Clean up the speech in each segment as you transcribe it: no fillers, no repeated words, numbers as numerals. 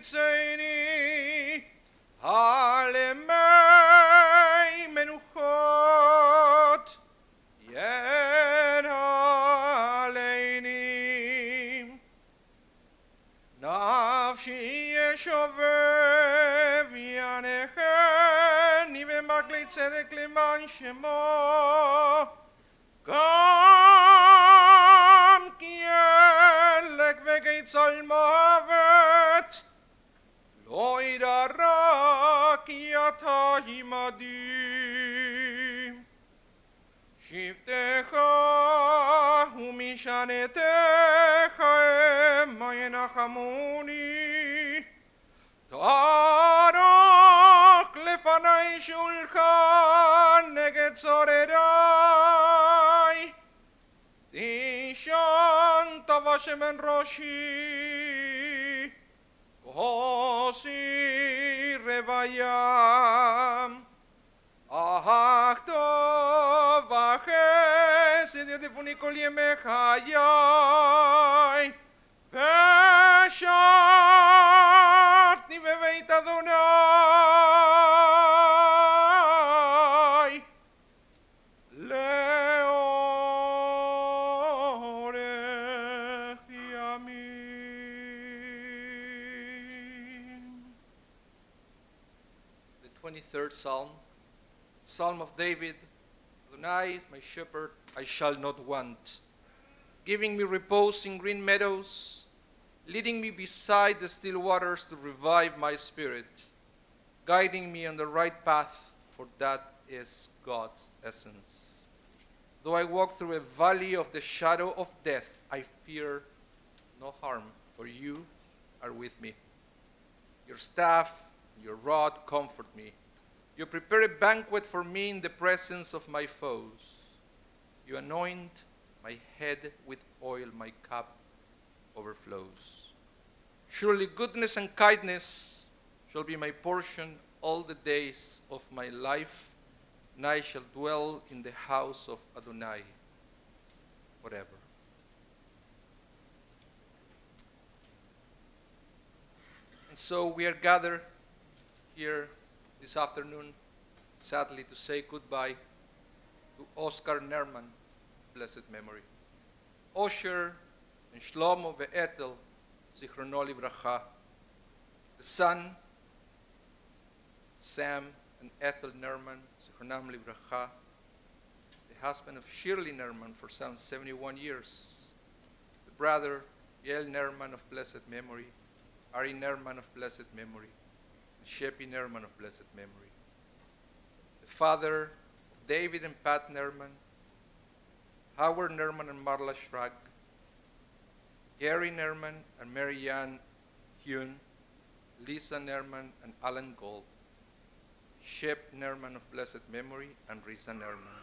חיצני, העלמי מנוחות, ינהלני. נפשי ישובב ינחני במקלי צדק למען שמו, גם כי ילק וקיצל מוות, לא ידע רע כי אתה עמדי. שבטך ומשענתך המה ינחמוני, תערוך לפני שולחן נגד צורריי, תישן טובה שמן ראשי, כוסי רוויים. אך טוב וחסד ירדפוני כל ימי חיי, ושבתי בבית אדוני לאורך ימים. The 23rd Psalm. Psalm of David. Adonai is my shepherd, I shall not want, giving me repose in green meadows, leading me beside the still waters to revive my spirit, guiding me on the right path, for that is God's essence. Though I walk through a valley of the shadow of death, I fear no harm, for you are with me. Your staff, your rod comfort me. You prepare a banquet for me in the presence of my foes. You anoint my head with oil, my cup overflows. Surely goodness and kindness shall be my portion all the days of my life, and I shall dwell in the house of Adonai forever. And so we are gathered here this afternoon, sadly, to say goodbye to Oscar Nerman of blessed memory. Osher and Shlomo ve'Ethel, zichrono livracha. The son, Sam and Ethel Nerman, zichronam livracha. The husband of Shirley Nerman for some 71 years. The brother, Yael Nerman of blessed memory. Ari Nerman of blessed memory. Shepi Nerman of blessed memory. The father of David and Pat Nerman, Howard Nerman and Marla Schrag, Gary Nerman and Mary Ann Hune, Lisa Nerman and Alan Gold, Shep Nerman of blessed memory, and Risa Nerman.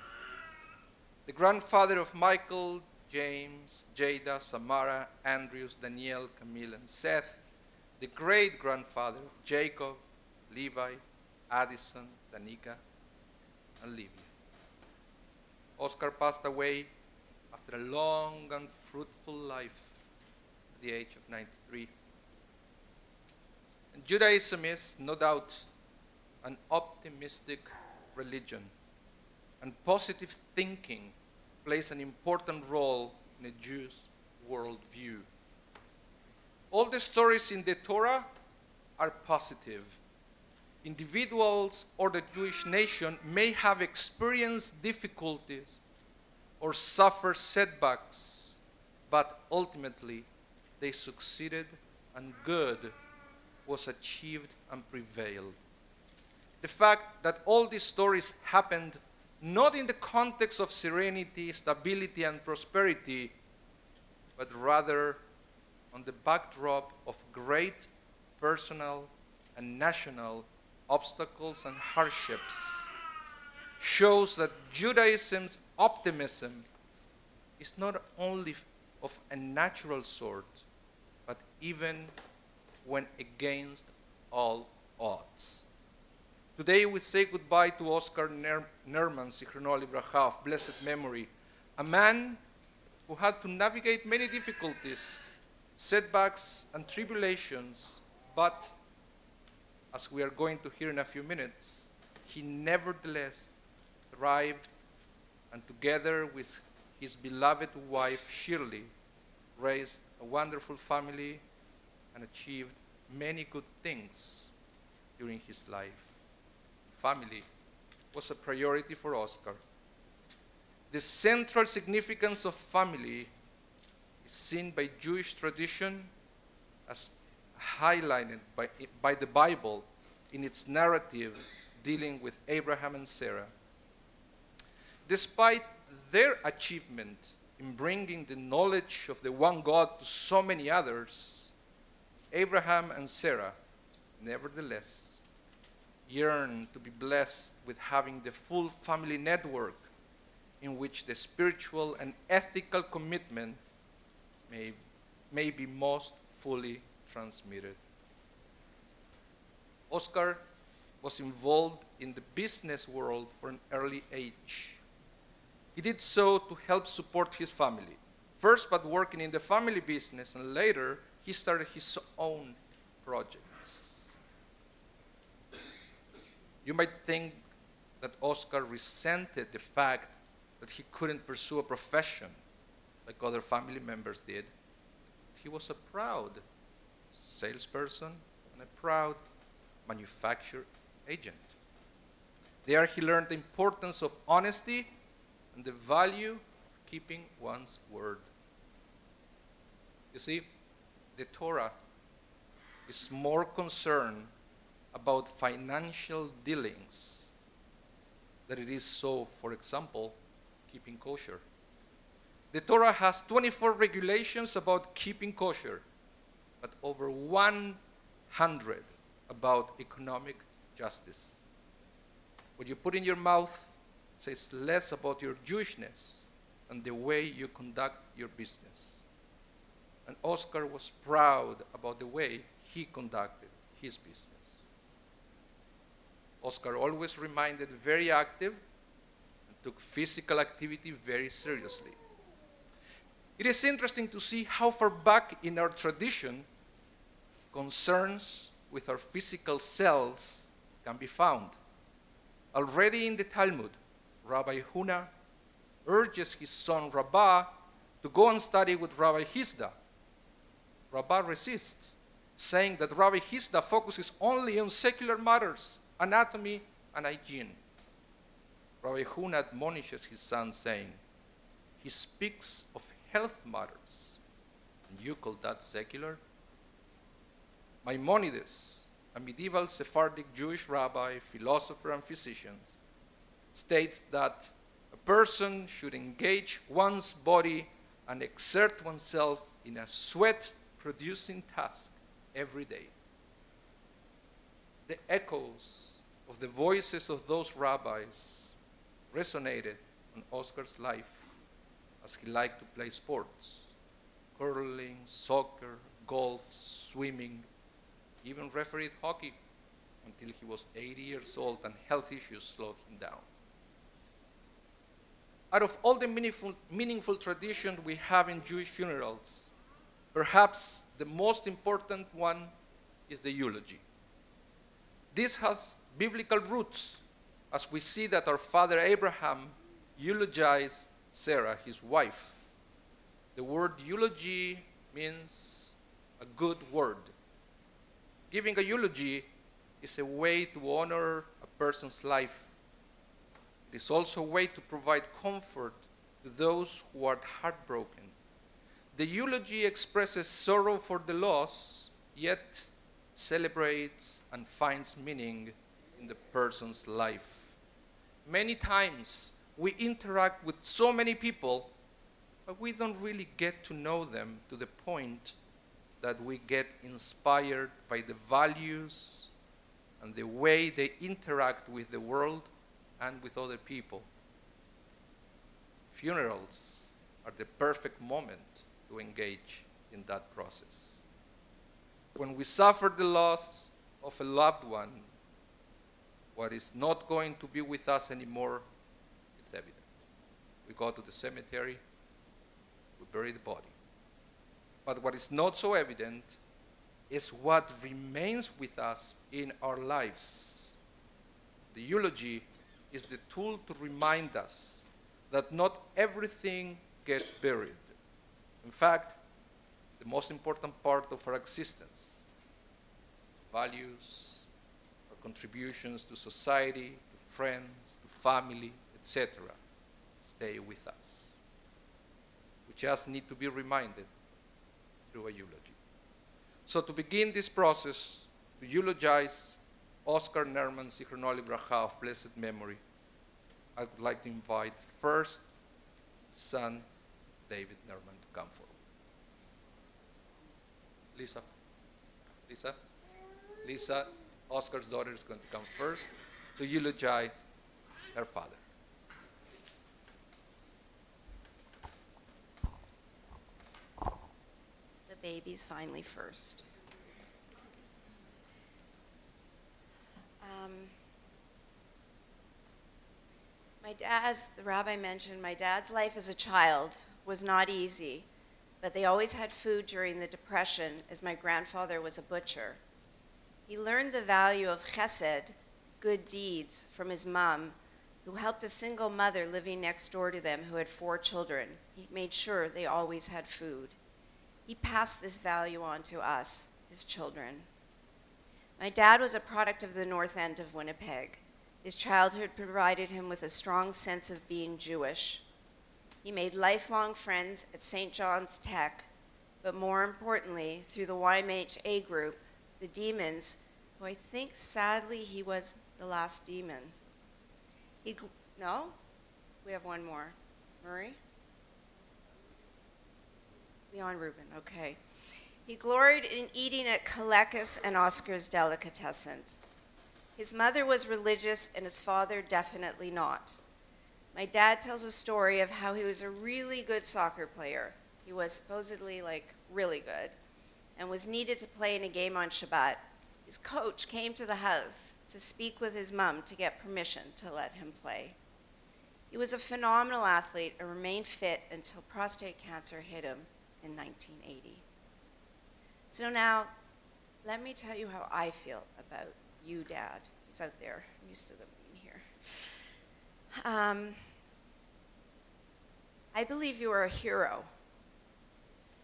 The grandfather of Michael, James, Jada, Samara, Andrews, Danielle, Camille, and Seth, the great-grandfather of Jacob, Levi, Addison, Danica, and Livia. Oscar passed away after a long and fruitful life at the age of 93. And Judaism is, no doubt, an optimistic religion, and positive thinking plays an important role in a Jewish worldview. All the stories in the Torah are positive. Individuals or the Jewish nation may have experienced difficulties or suffered setbacks, but ultimately they succeeded and good was achieved and prevailed. The fact that all these stories happened not in the context of serenity, stability, and prosperity, but rather on the backdrop of great personal and national obstacles and hardships, shows that Judaism's optimism is not only of a natural sort, but even when against all odds. Today we say goodbye to Oscar Nerman, zichrono livracha, of blessed memory, a man who had to navigate many difficulties, setbacks, and tribulations, But, as we are going to hear in a few minutes, he nevertheless thrived, and together with his beloved wife, Shirley, raised a wonderful family and achieved many good things during his life. Family was a priority for Oscar. The central significance of family is seen by Jewish tradition as highlighted by the Bible in its narrative dealing with Abraham and Sarah. Despite their achievement in bringing the knowledge of the one God to so many others, Abraham and Sarah, nevertheless, yearned to be blessed with having the full family network in which the spiritual and ethical commitment may be most fully transmitted. Oscar was involved in the business world from an early age. He did so to help support his family, first by working in the family business, and later he started his own projects. You might think that Oscar resented the fact that he couldn't pursue a profession like other family members did. He was a proud salesperson and a proud manufacturer agent. There he learned the importance of honesty and the value of keeping one's word. You see, the Torah is more concerned about financial dealings than it is so, for example, keeping kosher. The Torah has 24 regulations about keeping kosher, but over 100 about economic justice. What you put in your mouth says less about your Jewishness than the way you conduct your business. And Oscar was proud about the way he conducted his business. Oscar always remained very active and took physical activity very seriously. It is interesting to see how far back in our tradition concerns with our physical selves can be found. Already in the Talmud, Rabbi Huna urges his son Rabbah to go and study with Rabbi Hizda. Rabbah resists, saying that Rabbi Hizda focuses only on secular matters, anatomy and hygiene. Rabbi Huna admonishes his son, saying, he speaks of health matters, and you call that secular? Maimonides, a medieval Sephardic Jewish rabbi, philosopher, and physician, states that a person should engage one's body and exert oneself in a sweat-producing task every day. The echoes of the voices of those rabbis resonated on Oscar's life as he liked to play sports: curling, soccer, golf, swimming, even refereed hockey until he was 80 years old and health issues slowed him down. Out of all the meaningful traditions we have in Jewish funerals, perhaps the most important one is the eulogy. This has biblical roots, as we see that our father Abraham eulogized Sarah, his wife. The word eulogy means a good word. Giving a eulogy is a way to honor a person's life. It is also a way to provide comfort to those who are heartbroken. The eulogy expresses sorrow for the loss, yet celebrates and finds meaning in the person's life. Many times we interact with so many people, but we don't really get to know them to the point that we get inspired by the values and the way they interact with the world and with other people. Funerals are the perfect moment to engage in that process. When we suffer the loss of a loved one, what is not going to be with us anymore, it's evident. We go to the cemetery, we bury the body. But what is not so evident is what remains with us in our lives. The eulogy is the tool to remind us that not everything gets buried. In fact, the most important part of our existence, values, our contributions to society, to friends, to family, etc., stay with us. We just need to be reminded through a eulogy. So to begin this process, to eulogize Oscar Nerman, Zichrono Livracha, of blessed memory, I would like to invite first son David Nerman to come forward. Lisa, Oscar's daughter, is going to come first to eulogize her father. The baby's finally first. As the rabbi mentioned, my dad's life as a child was not easy, but they always had food during the Depression, as my grandfather was a butcher. He learned the value of chesed, good deeds, from his mom, who helped a single mother living next door to them who had 4 children. He made sure they always had food. He passed this value on to us, his children. My dad was a product of the north end of Winnipeg. His childhood provided him with a strong sense of being Jewish. He made lifelong friends at St. John's Tech, but more importantly, through the YMHA group, the Demons, who I think sadly he was the last demon. No? We have one more. Murray? Leon Rubin, okay. He gloried in eating at Kalekis and Oscar's Delicatessen. His mother was religious and his father definitely not. My dad tells a story of how he was a really good soccer player. He was supposedly really good and was needed to play in a game on Shabbat. His coach came to the house to speak with his mom to get permission to let him play. He was a phenomenal athlete and remained fit until prostate cancer hit him in 1980. So now, let me tell you how I feel about you, Dad. He's out there. I'm used to them being here. I believe you are a hero.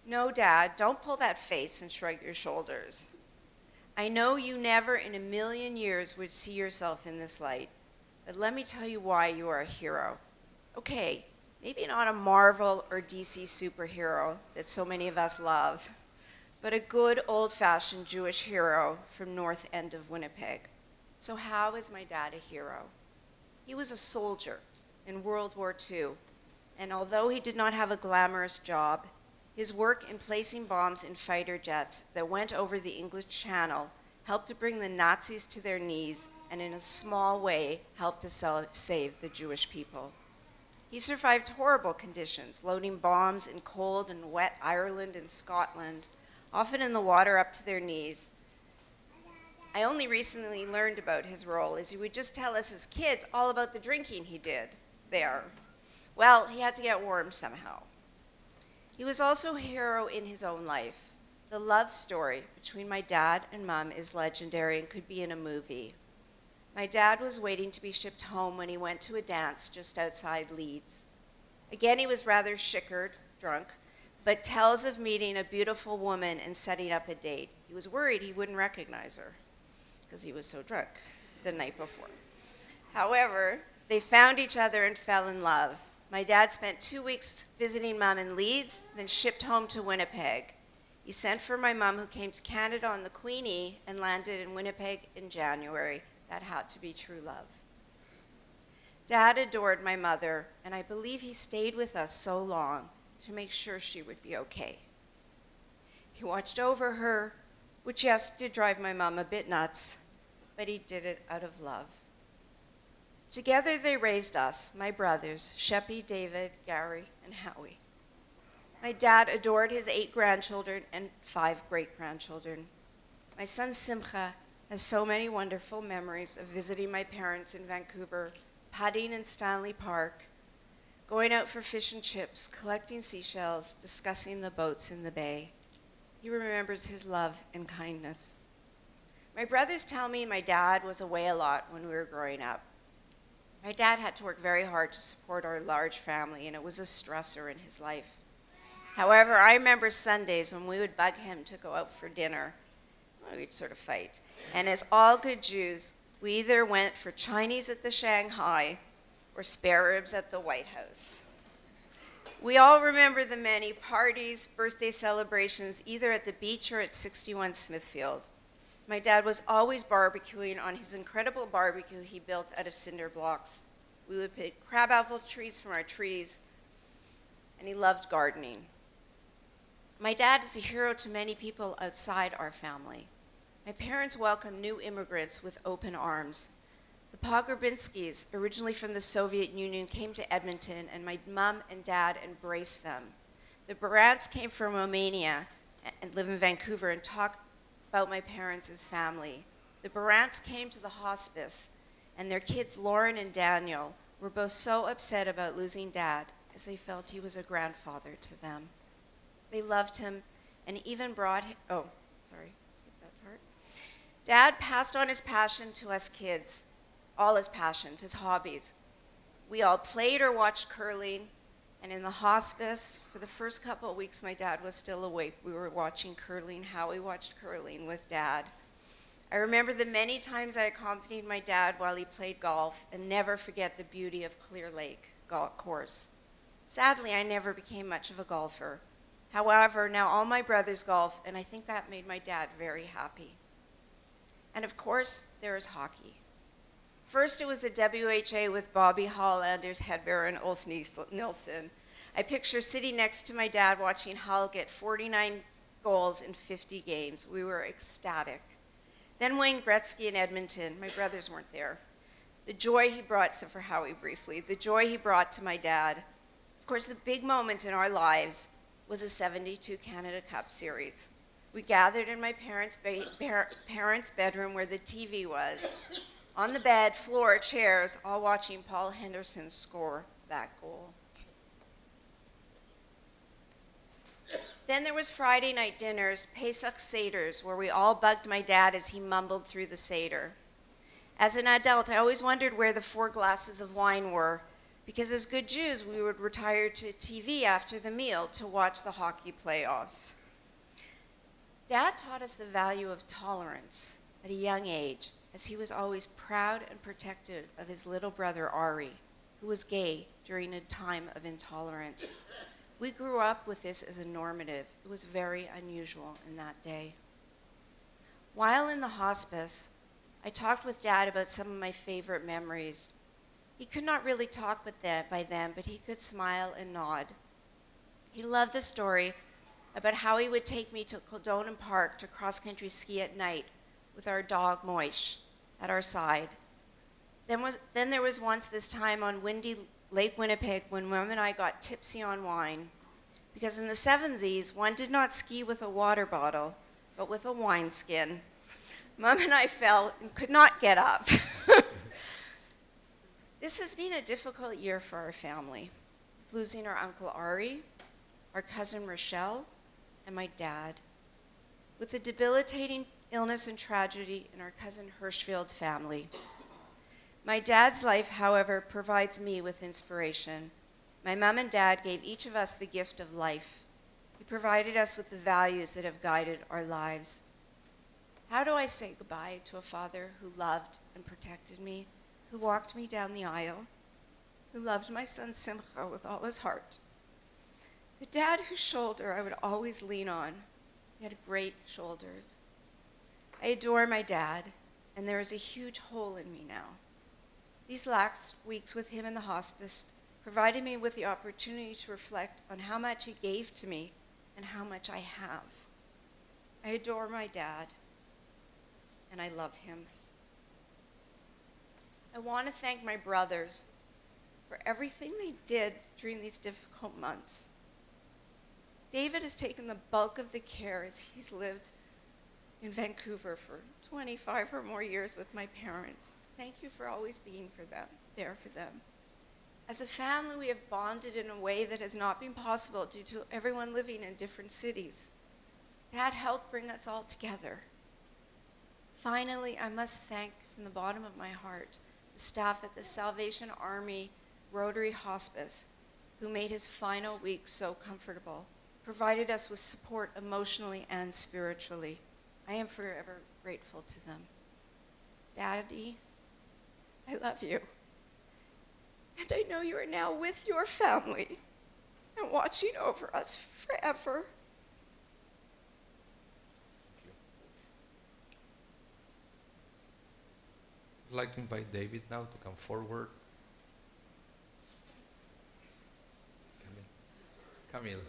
No, Dad, don't pull that face and shrug your shoulders. I know you never in a million years would see yourself in this light, but let me tell you why you are a hero. Okay, maybe not a Marvel or DC superhero that so many of us love, but a good old-fashioned Jewish hero from north end of Winnipeg. So how is my dad a hero? He was a soldier in World War II, and although he did not have a glamorous job, his work in placing bombs in fighter jets that went over the English Channel helped to bring the Nazis to their knees and in a small way helped to save the Jewish people. He survived horrible conditions, loading bombs in cold and wet Ireland and Scotland, often in the water up to their knees. I only recently learned about his role, as he would just tell us as kids all about the drinking he did there. Well, he had to get warm somehow. He was also a hero in his own life. The love story between my dad and Mom is legendary and could be in a movie. My dad was waiting to be shipped home when he went to a dance just outside Leeds. Again, he was rather shickered, drunk, but tells of meeting a beautiful woman and setting up a date. He was worried he wouldn't recognize her because he was so drunk the night before. However, they found each other and fell in love. My dad spent 2 weeks visiting Mom in Leeds, then shipped home to Winnipeg. He sent for my mom, who came to Canada on the Queenie and landed in Winnipeg in January. That had to be true love. Dad adored my mother, and I believe he stayed with us so long to make sure she would be okay. He watched over her, which, yes, did drive my mom a bit nuts, but he did it out of love. Together they raised us, my brothers, Sheppy, David, Gary, and Howie. My dad adored his 8 grandchildren and 5 great-grandchildren. My son Simcha has so many wonderful memories of visiting my parents in Vancouver, putting in Stanley Park, going out for fish and chips, collecting seashells, discussing the boats in the bay. He remembers his love and kindness. My brothers tell me my dad was away a lot when we were growing up. My dad had to work very hard to support our large family, and it was a stressor in his life. However, I remember Sundays when we would bug him to go out for dinner. Well, we'd sort of fight. And as all good Jews, we either went for Chinese at the Shanghai or spare ribs at the White House. We all remember the many parties, birthday celebrations, either at the beach or at 61 Smithfield. My dad was always barbecuing on his incredible barbecue he built out of cinder blocks. We would pick crabapple trees from our trees, and he loved gardening. My dad is a hero to many people outside our family. My parents welcomed new immigrants with open arms. The Pogrebinskis, originally from the Soviet Union, came to Edmonton, and my mom and dad embraced them. The Barants came from Romania and live in Vancouver and talk about my parents as family. The Barants came to the hospice, and their kids, Lauren and Daniel, were both so upset about losing Dad as they felt he was a grandfather to them. They loved him and even brought him, skip that part. Dad passed on his passion to us kids, all his passions, his hobbies. We all played or watched curling, and in the hospice, for the first couple of weeks my dad was still awake, we were watching curling, how we watched curling with Dad. I remember the many times I accompanied my dad while he played golf, and never forget the beauty of Clear Lake golf course. Sadly, I never became much of a golfer. However, now all my brothers golf, and I think that made my dad very happy. And of course, there is hockey. First, it was the WHA with Bobby Hull, Anders Hedberg, and Ulf Nilsson. I picture sitting next to my dad watching Hull get 49 goals in 50 games. We were ecstatic. Then Wayne Gretzky in Edmonton. My brothers weren't there. The joy he brought, except for Howie briefly, the joy he brought to my dad. Of course, the big moment in our lives was the 72 Canada Cup Series. We gathered in my parents' bedroom where the TV was. On the bed, floor, chairs, all watching Paul Henderson score that goal. Then there was Friday night dinners, Pesach Seders, where we all bugged my dad as he mumbled through the Seder. As an adult, I always wondered where the 4 glasses of wine were, because as good Jews, we would retire to TV after the meal to watch the hockey playoffs. Dad taught us the value of tolerance at a young age, as he was always proud and protective of his little brother, Ari, who was gay during a time of intolerance. We grew up with this as a normative. It was very unusual in that day. While in the hospice, I talked with Dad about some of my favorite memories. He could not really talk by them, but he could smile and nod. He loved the story about how he would take me to Kildonan Park to cross-country ski at night with our dog, Moish, at our side. Then there was once this time on windy Lake Winnipeg when Mom and I got tipsy on wine. Because in the 70s, one did not ski with a water bottle, but with a wineskin. Mom and I fell and could not get up. This has been a difficult year for our family, with losing our Uncle Ari, our cousin Rochelle, and my dad, with the debilitating illness and tragedy in our cousin Hirschfield's family. My dad's life, however, provides me with inspiration. My mom and dad gave each of us the gift of life. He provided us with the values that have guided our lives. How do I say goodbye to a father who loved and protected me, who walked me down the aisle, who loved my son Simcha with all his heart? The dad whose shoulder I would always lean on. He had great shoulders. I adore my dad, and there is a huge hole in me now. These last weeks with him in the hospice provided me with the opportunity to reflect on how much he gave to me and how much I have. I adore my dad, and I love him. I want to thank my brothers for everything they did during these difficult months. David has taken the bulk of the care as he's lived in Vancouver for 25 or more years with my parents. Thank you for always being there for them. As a family, we have bonded in a way that has not been possible due to everyone living in different cities. Dad helped bring us all together. Finally, I must thank from the bottom of my heart the staff at the Salvation Army Rotary Hospice, who made his final week so comfortable, provided us with support emotionally and spiritually. I am forever grateful to them. Daddy, I love you. And I know you are now with your family and watching over us forever. I'd like to invite David now to come forward. Camille.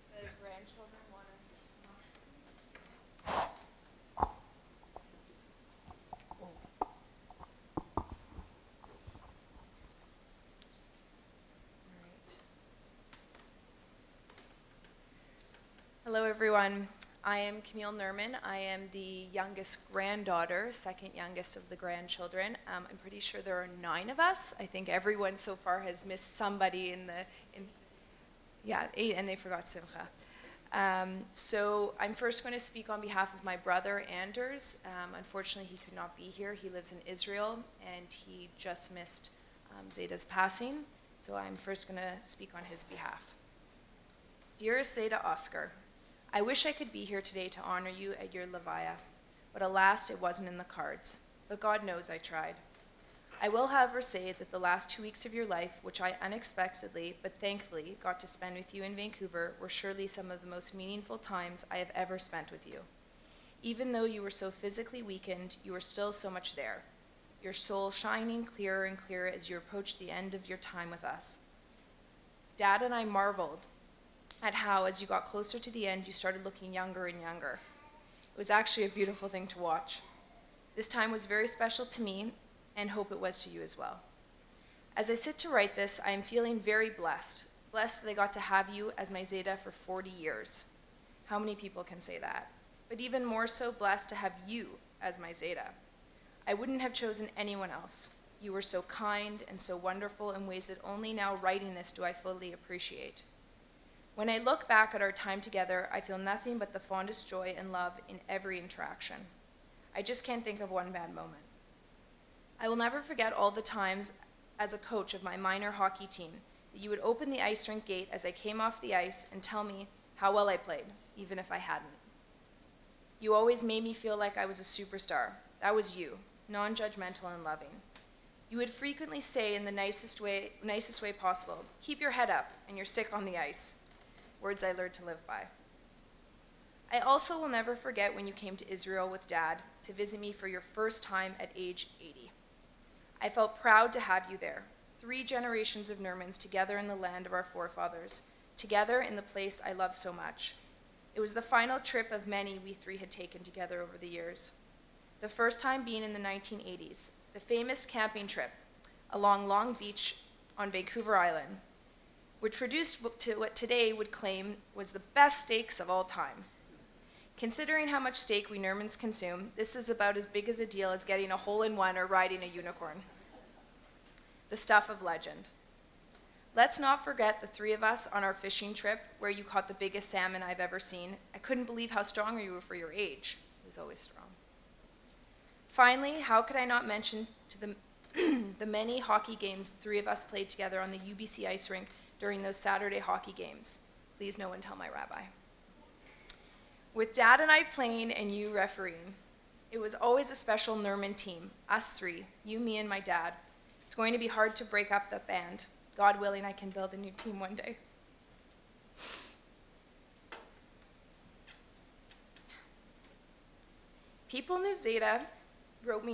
The grandchildren want Hello, everyone. I am Camille Nerman. I am the youngest granddaughter, second youngest of the grandchildren. I'm pretty sure there are 9 of us. I think everyone so far has missed somebody yeah, 8, and they forgot Simcha. So I'm first going to speak on behalf of my brother, Anders. Unfortunately, he could not be here. He lives in Israel, and he just missed Zeda's passing. So I'm first going to speak on his behalf. Dearest Zeda Oscar, I wish I could be here today to honor you at your levaya, but alas, it wasn't in the cards. But God knows I tried. I will, however, say that the last 2 weeks of your life, which I unexpectedly but thankfully got to spend with you in Vancouver, were surely some of the most meaningful times I have ever spent with you. Even though you were so physically weakened, you were still so much there, your soul shining clearer and clearer as you approached the end of your time with us. Dad and I marveled at how, as you got closer to the end, you started looking younger and younger. It was actually a beautiful thing to watch. This time was very special to me, and hope it was to you as well. As I sit to write this, I am feeling very blessed that I got to have you as my Zeda for 40 years. How many people can say that? But even more so blessed to have you as my Zeda. I wouldn't have chosen anyone else. You were so kind and so wonderful in ways that only now writing this do I fully appreciate. When I look back at our time together, I feel nothing but the fondest joy and love in every interaction. I just can't think of one bad moment. I will never forget all the times as a coach of my minor hockey team that you would open the ice rink gate as I came off the ice and tell me how well I played, even if I hadn't. You always made me feel like I was a superstar. That was you, non-judgmental and loving. You would frequently say in the nicest way possible, keep your head up and your stick on the ice. Words I learned to live by. I also will never forget when you came to Israel with Dad to visit me for your first time at age 80. I felt proud to have you there, 3 generations of Nermans together in the land of our forefathers, together in the place I love so much. It was the final trip of many we 3 had taken together over the years. The first time being in the 1980s, the famous camping trip along Long Beach on Vancouver Island, which produced to what today would claim was the best steaks of all time. Considering how much steak we Nermans consume, this is about as big as a deal as getting a hole-in-one or riding a unicorn. The stuff of legend. Let's not forget the 3 of us on our fishing trip where you caught the biggest salmon I've ever seen. I couldn't believe how strong you were for your age. He was always strong. Finally, how could I not mention to the many hockey games the 3 of us played together on the UBC ice rink during those Saturday hockey games. Please no one tell my rabbi. With Dad and I playing and you refereeing, it was always a special Nerman team, us 3, you, me, and my dad. It's going to be hard to break up that band. God willing, I can build a new team one day. People who knew Zeda wrote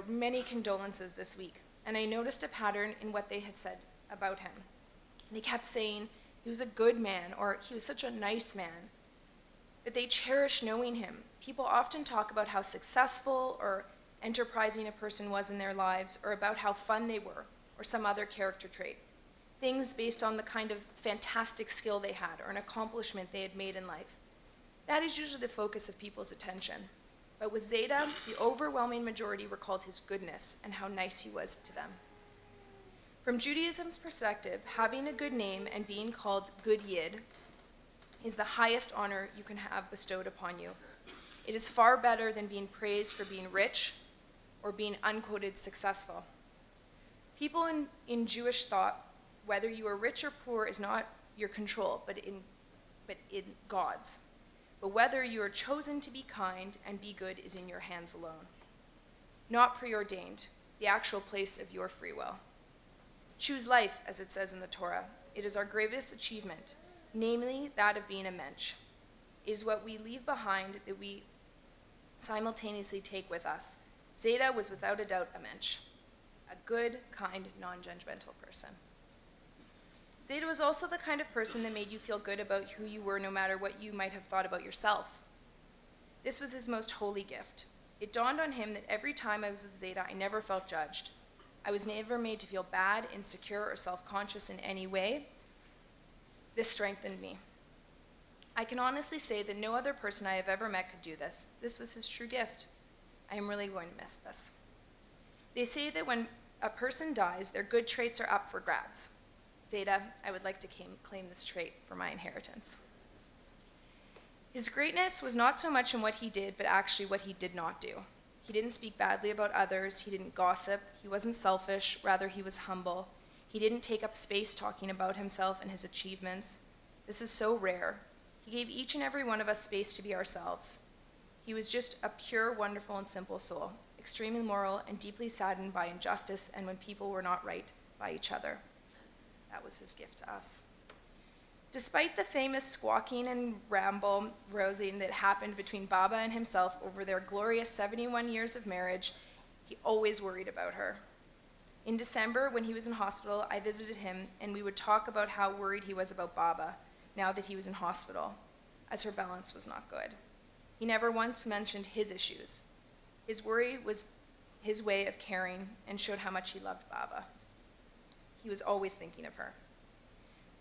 many condolences this week, and I noticed a pattern in what they had said about him. They kept saying he was a good man, or he was such a nice man, that they cherish knowing him. People often talk about how successful or enterprising a person was in their lives, or about how fun they were, or some other character trait. Things based on the kind of fantastic skill they had, or an accomplishment they had made in life. That is usually the focus of people's attention. But with Zeda, the overwhelming majority recalled his goodness and how nice he was to them. From Judaism's perspective, having a good name and being called Good Yid is the highest honor you can have bestowed upon you. It is far better than being praised for being rich or being unquoted successful. People in Jewish thought, whether you are rich or poor is not your control, but in God's. But whether you are chosen to be kind and be good is in your hands alone. Not preordained, the actual place of your free will. Choose life, as it says in the Torah. It is our greatest achievement, namely that of being a mensch. It is what we leave behind that we simultaneously take with us. Zeta was without a doubt a mensch, a good, kind, non-judgmental person. Zeta was also the kind of person that made you feel good about who you were no matter what you might have thought about yourself. This was his most holy gift. It dawned on him that every time I was with Zeta, I never felt judged. I was never made to feel bad, insecure, or self-conscious in any way. This strengthened me. I can honestly say that no other person I have ever met could do this. This was his true gift. I am really going to miss this. They say that when a person dies, their good traits are up for grabs. Zeta, I would like to claim this trait for my inheritance. His greatness was not so much in what he did, but actually what he did not do. He didn't speak badly about others. He didn't gossip. He wasn't selfish. Rather, he was humble. He didn't take up space talking about himself and his achievements. This is so rare. He gave each and every one of us space to be ourselves. He was just a pure, wonderful, and simple soul, extremely moral and deeply saddened by injustice and when people were not right by each other. That was his gift to us. Despite the famous squawking and ramble-rousing that happened between Baba and himself over their glorious 71 years of marriage, he always worried about her. In December, when he was in hospital, I visited him, and we would talk about how worried he was about Baba, now that he was in hospital, as her balance was not good. He never once mentioned his issues. His worry was his way of caring and showed how much he loved Baba. He was always thinking of her.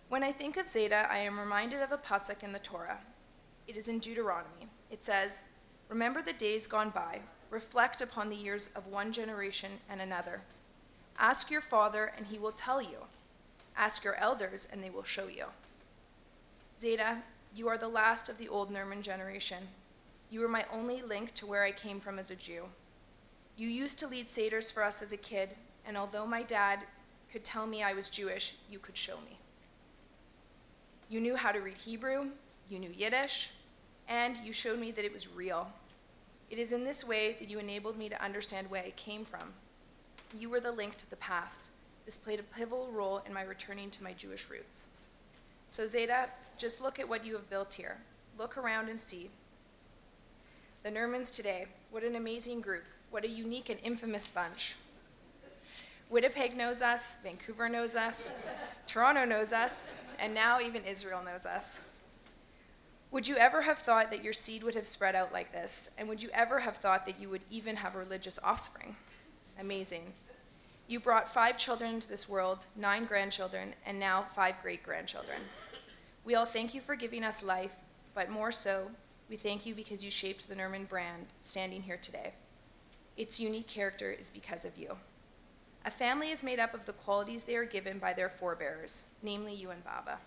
When I think of Zeta, I am reminded of a pasuk in the Torah. It is in Deuteronomy. It says, "Remember the days gone by. Reflect upon the years of one generation and another. Ask your father, and he will tell you. Ask your elders, and they will show you." Zeta, you are the last of the old Nerman generation. You were my only link to where I came from as a Jew. You used to lead seders for us as a kid, and although my dad could tell me I was Jewish, you could show me. You knew how to read Hebrew, you knew Yiddish, and you showed me that it was real. It is in this way that you enabled me to understand where I came from. You were the link to the past. This played a pivotal role in my returning to my Jewish roots. So Zeta, just look at what you have built here. Look around and see. The Nermans today, what an amazing group. What a unique and infamous bunch. Winnipeg knows us, Vancouver knows us, Toronto knows us, and now even Israel knows us. Would you ever have thought that your seed would have spread out like this? And would you ever have thought that you would even have religious offspring? Amazing. You brought 5 children into this world, 9 grandchildren, and now 5 great-grandchildren. We all thank you for giving us life, but more so, we thank you because you shaped the Nerman brand standing here today. Its unique character is because of you. A family is made up of the qualities they are given by their forebearers, namely you and Baba.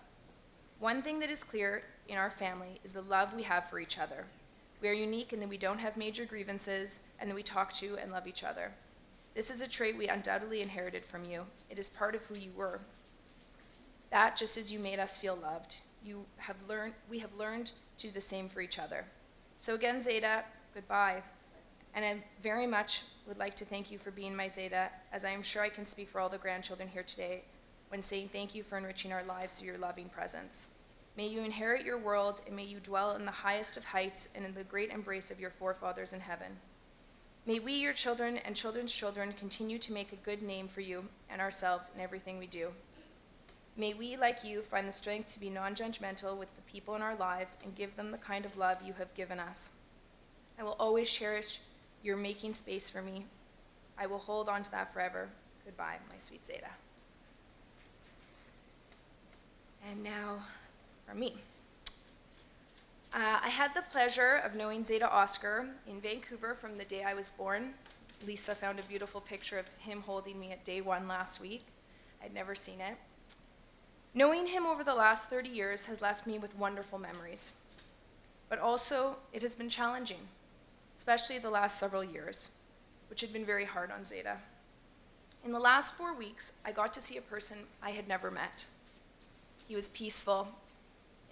One thing that is clear in our family is the love we have for each other. We are unique in that we don't have major grievances and that we talk to and love each other. This is a trait we undoubtedly inherited from you. It is part of who you were. That, just as you made us feel loved, we have learned to do the same for each other. So again, Zeta, goodbye. And I very much would like to thank you for being my Zeta, as I am sure I can speak for all the grandchildren here today when saying thank you for enriching our lives through your loving presence. May you inherit your world, and may you dwell in the highest of heights and in the great embrace of your forefathers in heaven. May we, your children and children's children, continue to make a good name for you and ourselves in everything we do. May we, like you, find the strength to be non-judgmental with the people in our lives and give them the kind of love you have given us. I will always cherish your making space for me. I will hold on to that forever. Goodbye, my sweet Zeta. And now, from me. I had the pleasure of knowing Zeta Oscar in Vancouver from the day I was born. Lisa found a beautiful picture of him holding me at day 1 last week. I'd never seen it. Knowing him over the last 30 years has left me with wonderful memories. But also, it has been challenging, especially the last several years, which had been very hard on Zeta. In the last 4 weeks, I got to see a person I had never met. He was peaceful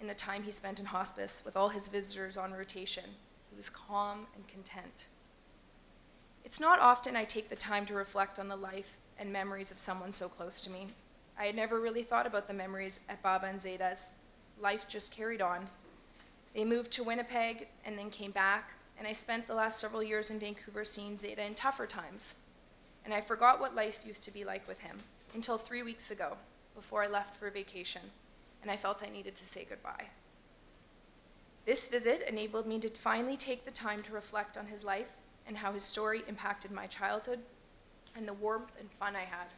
in the time he spent in hospice with all his visitors on rotation. He was calm and content. It's not often I take the time to reflect on the life and memories of someone so close to me. I had never really thought about the memories at Baba and Zeta's. Life just carried on. They moved to Winnipeg and then came back, and I spent the last several years in Vancouver seeing Zeta in tougher times. And I forgot what life used to be like with him until 3 weeks ago, before I left for vacation, and I felt I needed to say goodbye. This visit enabled me to finally take the time to reflect on his life and how his story impacted my childhood and the warmth and fun I had.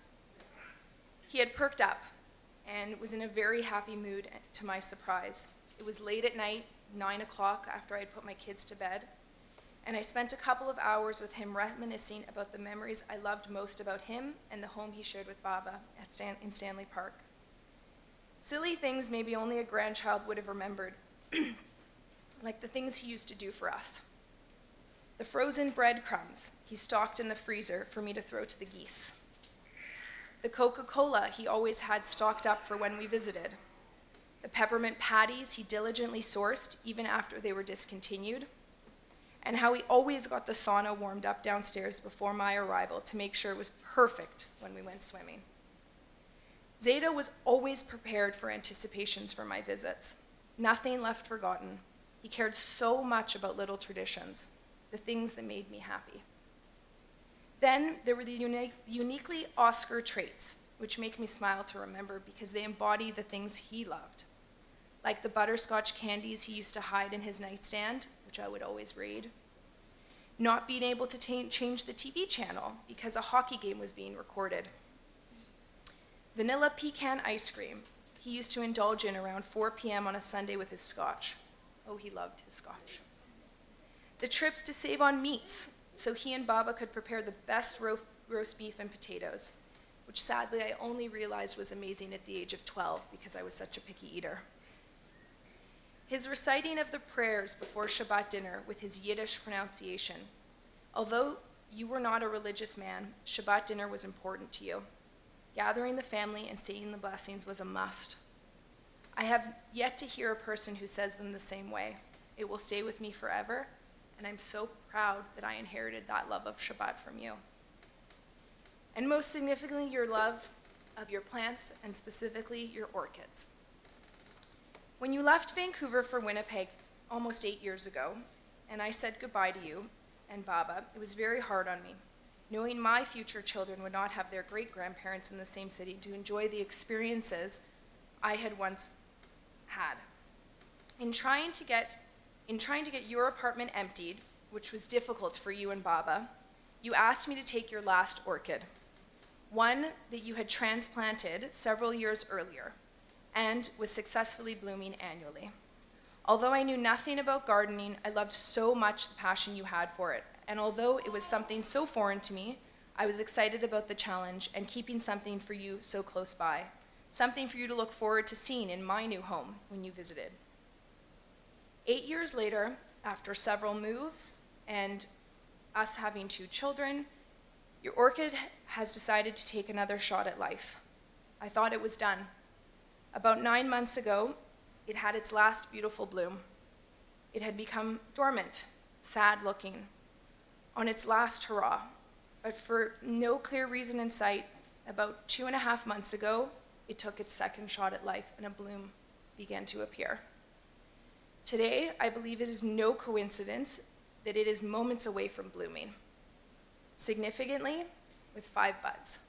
He had perked up and was in a very happy mood to my surprise. It was late at night, 9 o'clock after I had put my kids to bed, and I spent a couple of hours with him reminiscing about the memories I loved most about him and the home he shared with Baba in Stanley Park. Silly things maybe only a grandchild would have remembered, like the things he used to do for us. The frozen breadcrumbs he stocked in the freezer for me to throw to the geese. The Coca-Cola he always had stocked up for when we visited. The peppermint patties he diligently sourced even after they were discontinued. And how he always got the sauna warmed up downstairs before my arrival to make sure it was perfect when we went swimming. Zeta was always prepared for anticipations for my visits. Nothing left forgotten. He cared so much about little traditions, the things that made me happy. Then there were the uniquely Oscar traits, which make me smile to remember because they embody the things he loved, like the butterscotch candies he used to hide in his nightstand, which I would always raid, not being able to change the TV channel because a hockey game was being recorded, vanilla pecan ice cream he used to indulge in around 4 p.m. on a Sunday with his scotch. Oh, he loved his scotch. The trips to save on meats so he and Baba could prepare the best roast beef and potatoes, which sadly I only realized was amazing at the age of 12 because I was such a picky eater. His reciting of the prayers before Shabbat dinner with his Yiddish pronunciation. Although you were not a religious man, Shabbat dinner was important to you. Gathering the family and saying the blessings was a must. I have yet to hear a person who says them the same way. It will stay with me forever, and I'm so proud that I inherited that love of Shabbat from you. And most significantly, your love of your plants and specifically your orchids. When you left Vancouver for Winnipeg almost 8 years ago, and I said goodbye to you and Baba, it was very hard on me, knowing my future children would not have their great-grandparents in the same city to enjoy the experiences I had once had. In trying to get your apartment emptied, which was difficult for you and Baba, you asked me to take your last orchid, one that you had transplanted several years earlier and was successfully blooming annually. Although I knew nothing about gardening, I loved so much the passion you had for it, and although it was something so foreign to me, I was excited about the challenge and keeping something for you so close by, something for you to look forward to seeing in my new home when you visited. 8 years later, after several moves and us having 2 children, your orchid has decided to take another shot at life. I thought it was done. About 9 months ago, it had its last beautiful bloom. It had become dormant, sad-looking, on its last hurrah. But for no clear reason in sight, about 2.5 months ago, it took its second shot at life and a bloom began to appear. Today, I believe it is no coincidence that it is moments away from blooming, significantly with 5 buds.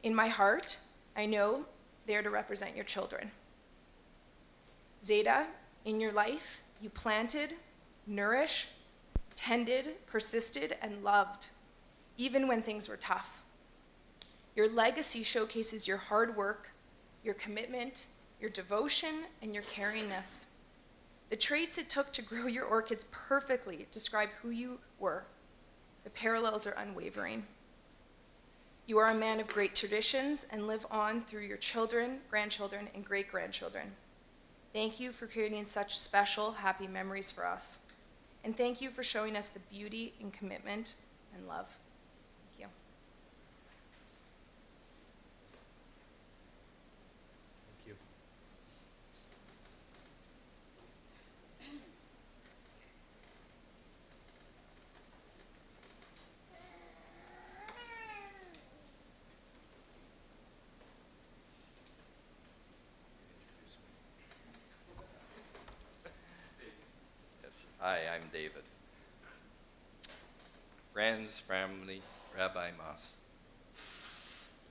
In my heart, I know they are to represent your children. Zeta, in your life, you planted, nourished, tended, persisted, and loved, even when things were tough. Your legacy showcases your hard work, your commitment, your devotion, and your caringness. The traits it took to grow your orchids perfectly describe who you were. The parallels are unwavering. You are a man of great traditions and live on through your children, grandchildren, and great-grandchildren. Thank you for creating such special, happy memories for us. And thank you for showing us the beauty and commitment and love. Thank you. Thank you. Hi, I'm David. Friends, family, Rabbi Mas.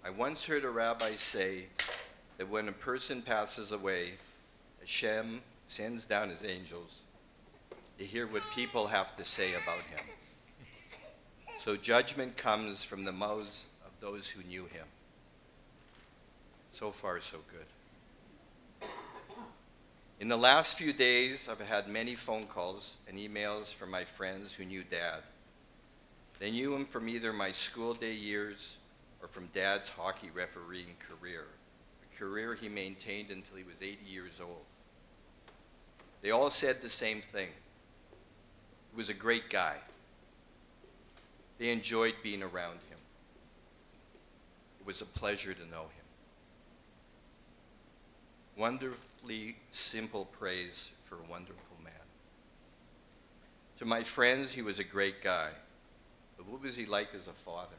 I once heard a rabbi say that when a person passes away, Hashem sends down his angels to hear what people have to say about him. So judgment comes from the mouths of those who knew him. So far, so good. In the last few days, I've had many phone calls and emails from my friends who knew Dad. They knew him from either my school day years or from Dad's hockey refereeing career, a career he maintained until he was 80 years old. They all said the same thing. He was a great guy. They enjoyed being around him. It was a pleasure to know him. Wonderfully simple praise for a wonderful man. To my friends, he was a great guy. But what was he like as a father?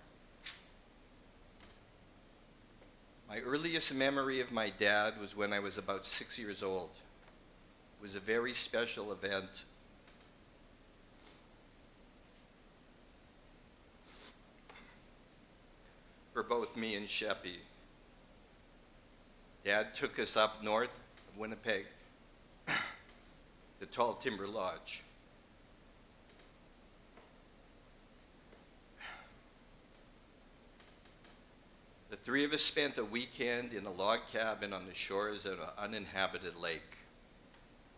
My earliest memory of my dad was when I was about 6 years old. It was a very special event. For both me and Sheppy. Dad took us up north of Winnipeg to Tall Timber Lodge. The three of us spent a weekend in a log cabin on the shores of an uninhabited lake.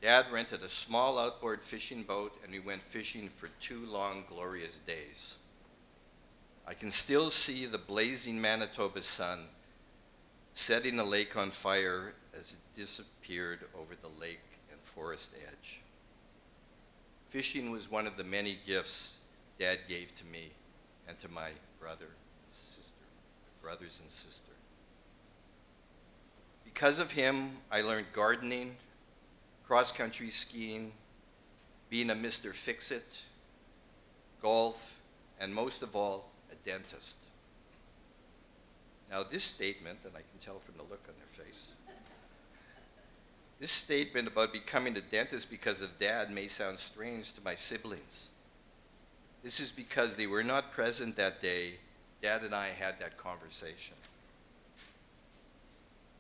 Dad rented a small outboard fishing boat and we went fishing for 2 long, glorious days. I can still see the blazing Manitoba sun setting the lake on fire as it disappeared over the lake and forest edge. Fishing was one of the many gifts Dad gave to me and to my brothers and sister. Because of him, I learned gardening, cross-country skiing, being a Mr. Fix-It, golf, and most of all, a dentist. Now this statement, and I can tell from the look on their face, this statement about becoming a dentist because of Dad may sound strange to my siblings. This is because they were not present that day. Dad and I had that conversation.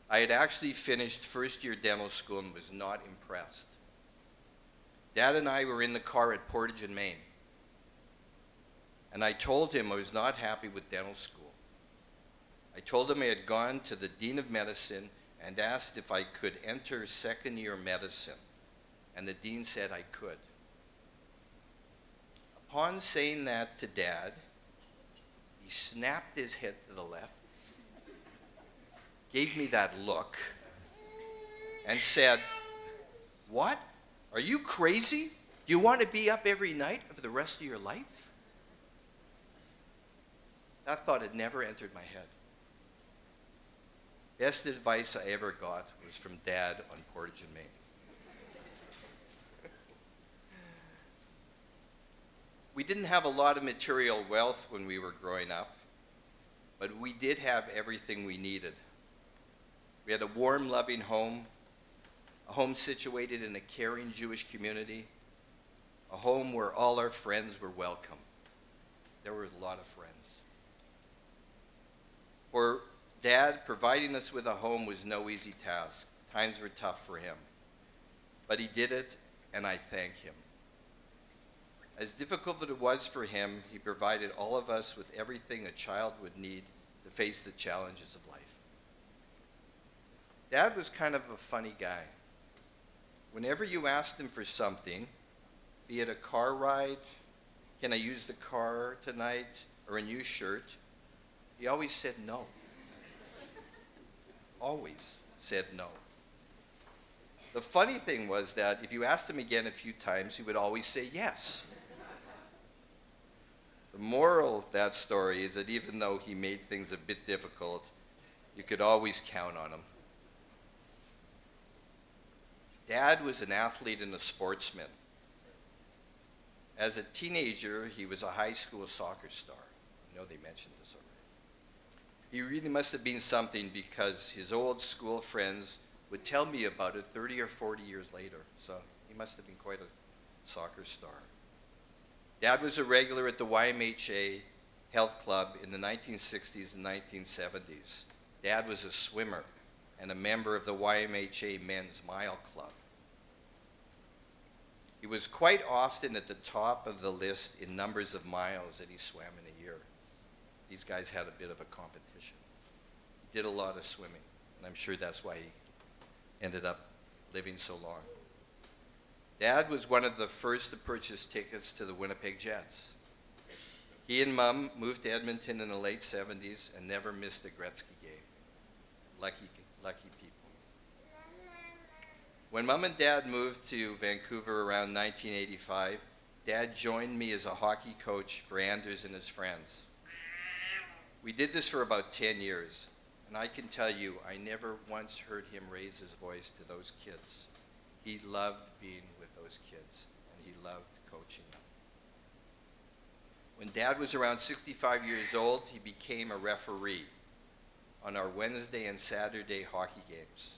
I had actually finished first-year dental school and was not impressed. Dad and I were in the car at Portage in Maine, and I told him I was not happy with dental school. I told him I had gone to the Dean of Medicine and asked if I could enter second-year medicine, and the Dean said I could. Upon saying that to Dad, he snapped his head to the left, gave me that look, and said, "What? Are you crazy? Do you want to be up every night for the rest of your life?" That thought had never entered my head. Best advice I ever got was from Dad on Portage in Maine. We didn't have a lot of material wealth when we were growing up, but we did have everything we needed. We had a warm, loving home, a home situated in a caring Jewish community, a home where all our friends were welcome. There were a lot of friends. For Dad, providing us with a home was no easy task. Times were tough for him. But he did it, and I thank him. As difficult as it was for him, he provided all of us with everything a child would need to face the challenges of life. Dad was kind of a funny guy. Whenever you asked him for something, be it a car ride, can I use the car tonight, or a new shirt, He always said no. Always said no. The funny thing was that if you asked him again a few times, he would always say yes. The moral of that story is that even though he made things a bit difficult, you could always count on him. Dad was an athlete and a sportsman. As a teenager, he was a high school soccer star. I know they mentioned this already. He really must have been something because his old school friends would tell me about it 30 or 40 years later. So he must have been quite a soccer star. Dad was a regular at the YMHA Health Club in the 1960s and 1970s. Dad was a swimmer and a member of the YMHA Men's Mile Club. He was quite often at the top of the list in numbers of miles that he swam in a year. These guys had a bit of a competition. He did a lot of swimming, and I'm sure that's why he ended up living so long. Dad was one of the first to purchase tickets to the Winnipeg Jets. He and Mom moved to Edmonton in the late 70s and never missed a Gretzky game. Lucky people. When Mom and Dad moved to Vancouver around 1985, Dad joined me as a hockey coach for Anders and his friends. We did this for about 10 years, and I can tell you, I never once heard him raise his voice to those kids. He loved being with those kids, and he loved coaching them. When Dad was around 65 years old, he became a referee on our Wednesday and Saturday hockey games.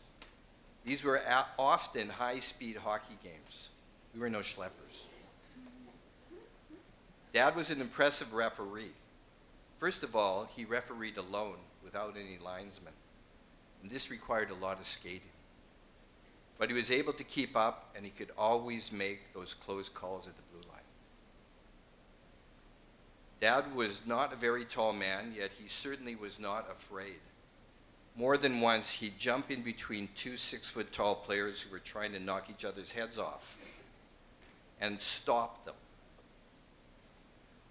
These were often high-speed hockey games. We were no schleppers. Dad was an impressive referee. First of all, he refereed alone without any linesmen, and this required a lot of skating. But he was able to keep up, and he could always make those close calls at the blue line. Dad was not a very tall man, yet he certainly was not afraid. More than once, he'd jump in between two 6-foot-tall players who were trying to knock each other's heads off and stop them.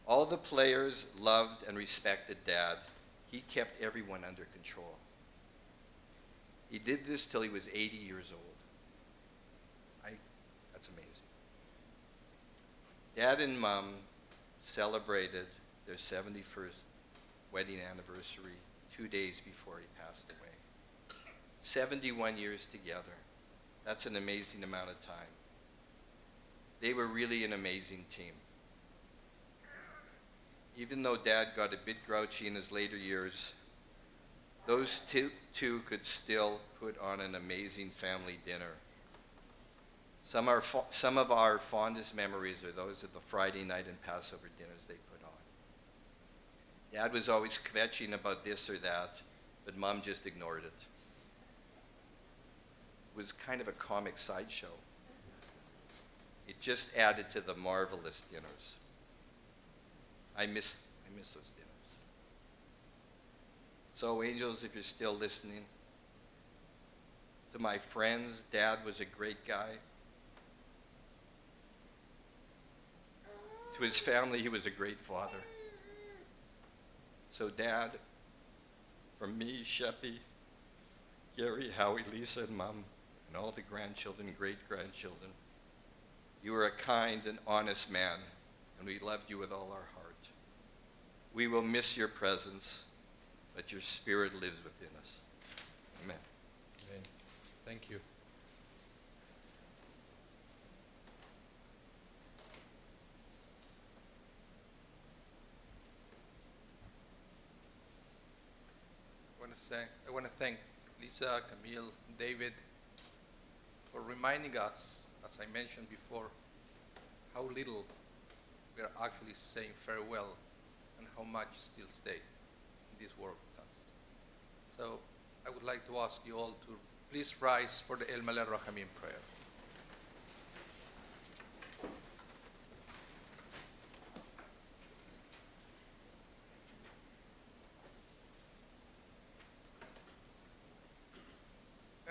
All the players loved and respected Dad. He kept everyone under control. He did this till he was 80 years old. That's amazing. Dad and Mom celebrated their 71st wedding anniversary 2 days before he passed away. 71 years together. That's an amazing amount of time. They were really an amazing team. Even though Dad got a bit grouchy in his later years, those two could still put on an amazing family dinner. Some of our fondest memories are those of the Friday night and Passover dinners they put on. Dad was always kvetching about this or that, but Mom just ignored it. It was kind of a comic sideshow. It just added to the marvelous dinners. I miss those dinners. So, angels, if you're still listening, to my friends, Dad was a great guy. To his family, he was a great father. So, Dad, from me, Sheppy, Gary, Howie, Lisa, and Mom, and all the grandchildren, great-grandchildren, you were a kind and honest man, and we loved you with all our heart. We will miss your presence, but your spirit lives within us. Amen. Amen. Thank you. I want to thank Lisa, Camille, David for reminding us, as I mentioned before, how little we are actually saying farewell and how much still stay in this world with us. So I would like to ask you all to please rise for the El Malel Rachamim prayer.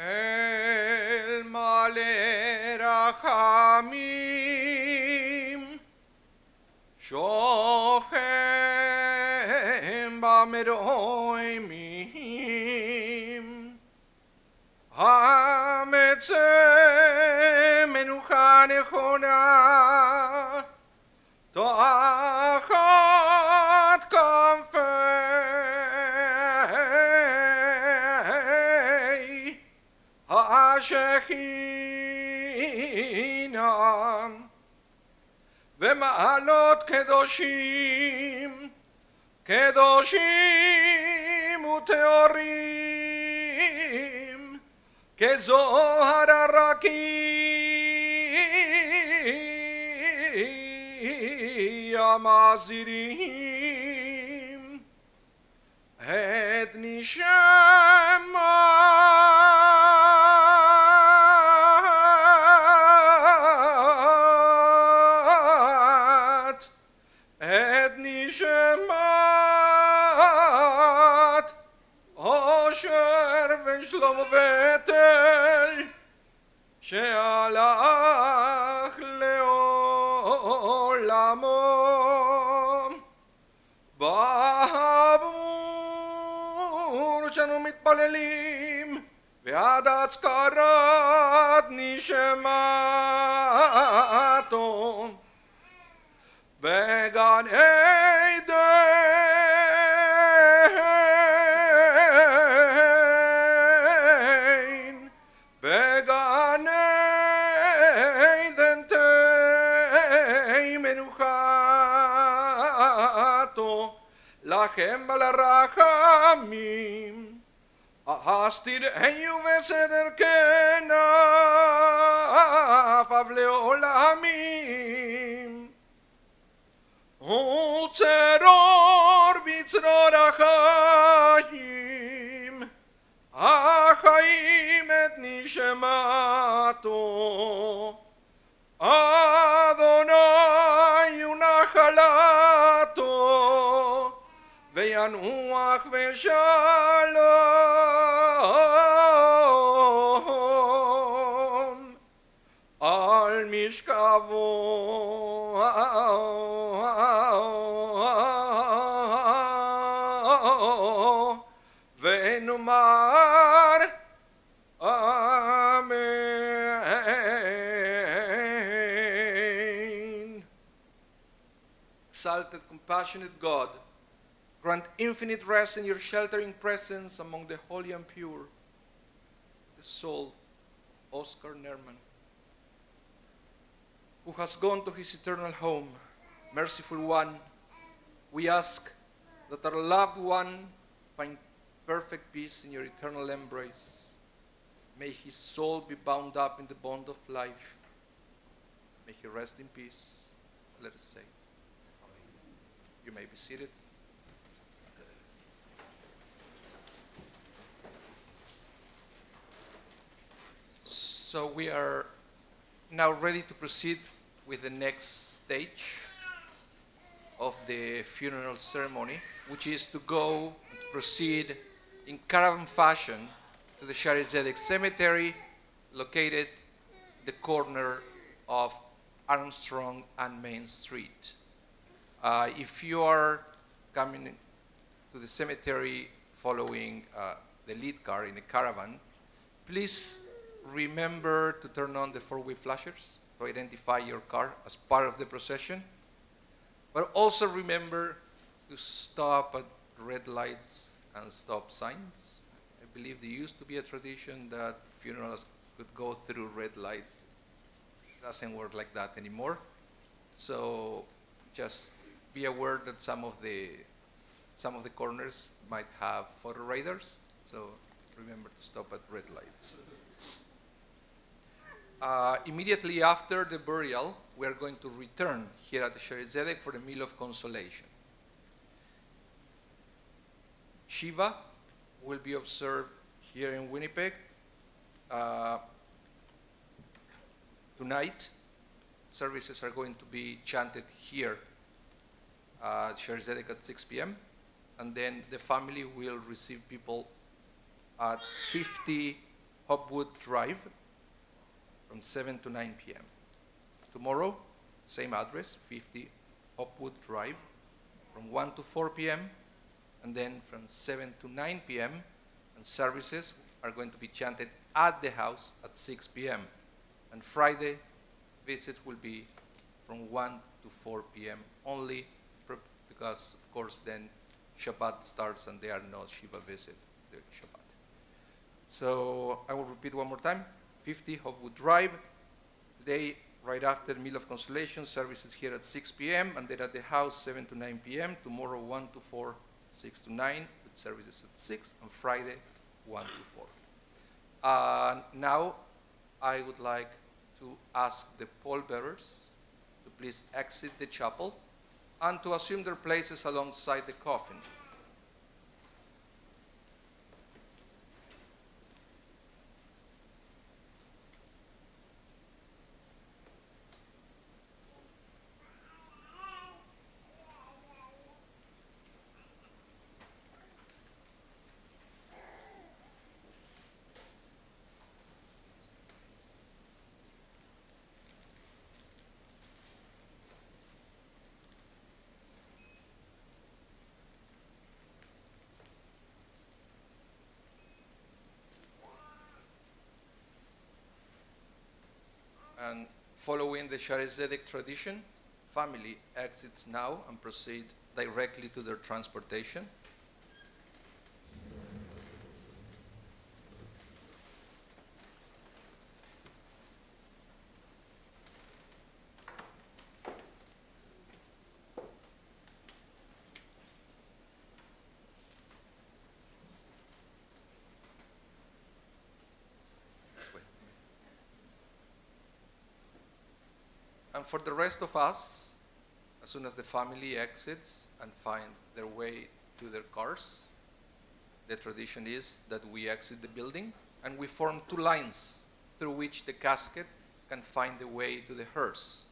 El Malel Rachamim Shochem המרוימים, המצא מנוחה נכונה, תחת כנפי השכינה, ומעלות קדושים, קדושים וטהורים, כזוהר הרקיע מזהירים את נשמת אושר ושלום ובטל שהלך לעולמו. בעבור שאנו מתפללים ועד הצקרת נשמתו בגן עדן, בגן עדן תהי מנוחתו לכם ולרחמים, אז תראיו בסדר כנפיו לעולמים. וצרור בצרור החיים, החיים את נשמתו, אדוני ונחלתו, וינוח ושלום על משכבו ונאמר Amen. Exalted, compassionate God, grant infinite rest in your sheltering presence among the holy and pure, the soul of Oscar Nerman, who has gone to his eternal home. Merciful One, we ask that our loved one find perfect peace in your eternal embrace. May his soul be bound up in the bond of life. May he rest in peace. Let us say, Amen. You may be seated. So we are now ready to proceed with the next stage of the funeral ceremony, which is to go and proceed in caravan fashion to the Shaarey Zedek cemetery, located at the corner of Armstrong and Main Street. If you are coming to the cemetery following the lead car in a caravan, please remember to turn on the four-way flashers to identify your car as part of the procession. But also remember to stop at red lights and stop signs. I believe there used to be a tradition that funerals could go through red lights. It doesn't work like that anymore. So just be aware that some of the corners might have photo radars. So remember to stop at red lights. Immediately after the burial, we are going to return here at the Shaarey Zedek for the meal of consolation. Shiva will be observed here in Winnipeg. Tonight, services are going to be chanted here at Shaarey Zedek at 6 p.m. And then the family will receive people at 50 Hopwood Drive from 7 to 9 p.m. Tomorrow, same address, 50 Hopwood Drive, from 1 to 4 p.m. and then from 7 to 9 p.m., and services are going to be chanted at the house at 6 p.m. And Friday visits will be from 1 to 4 p.m. only, because of course then Shabbat starts and there are no Shiva visit during Shabbat. So I will repeat one more time. 50 Hopwood Drive. Today, right after Meal of Consolation, services here at 6 p.m. and then at the house 7 to 9 p.m. Tomorrow 1 to 4, 6 to 9, with services at 6, and Friday 1 to 4. Now I would like to ask the pallbearers to please exit the chapel and to assume their places alongside the coffin. And following the Shaarey Zedek tradition, family exits now and proceed directly to their transportation. And for the rest of us, as soon as the family exits and find their way to their cars, the tradition is that we exit the building and we form two lines through which the casket can find the way to the hearse.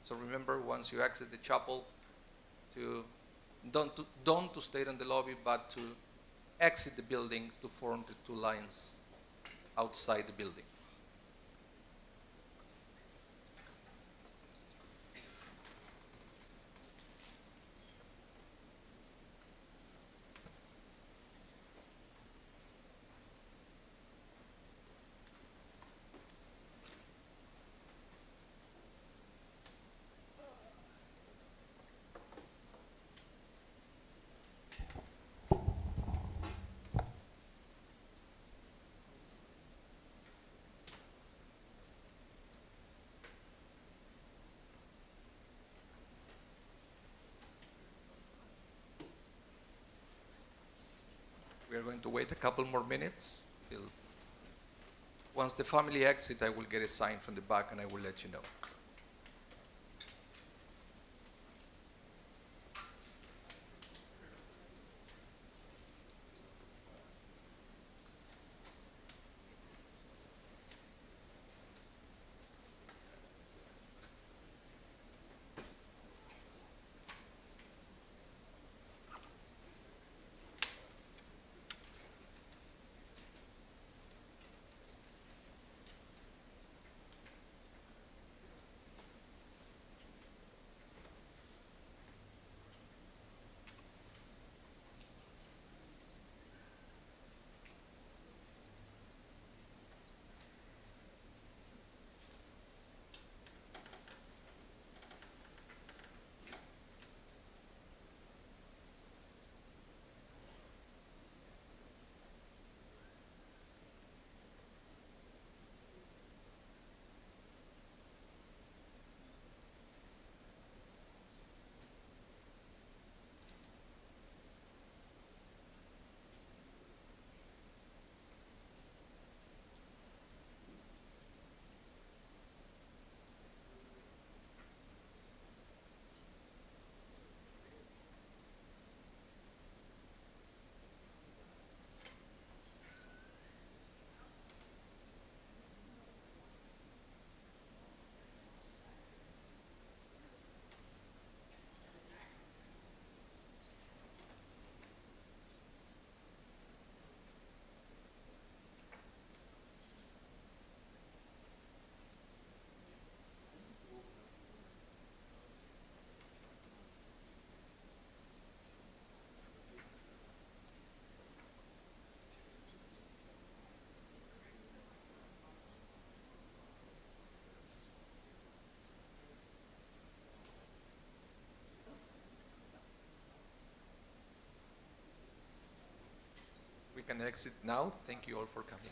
So remember, once you exit the chapel, don't to stay in the lobby, but to exit the building to form the two lines outside the building. We are going to wait a couple more minutes. Once the family exit, I will get a sign from the back and I will let you know. can exit now. Thank you all for coming.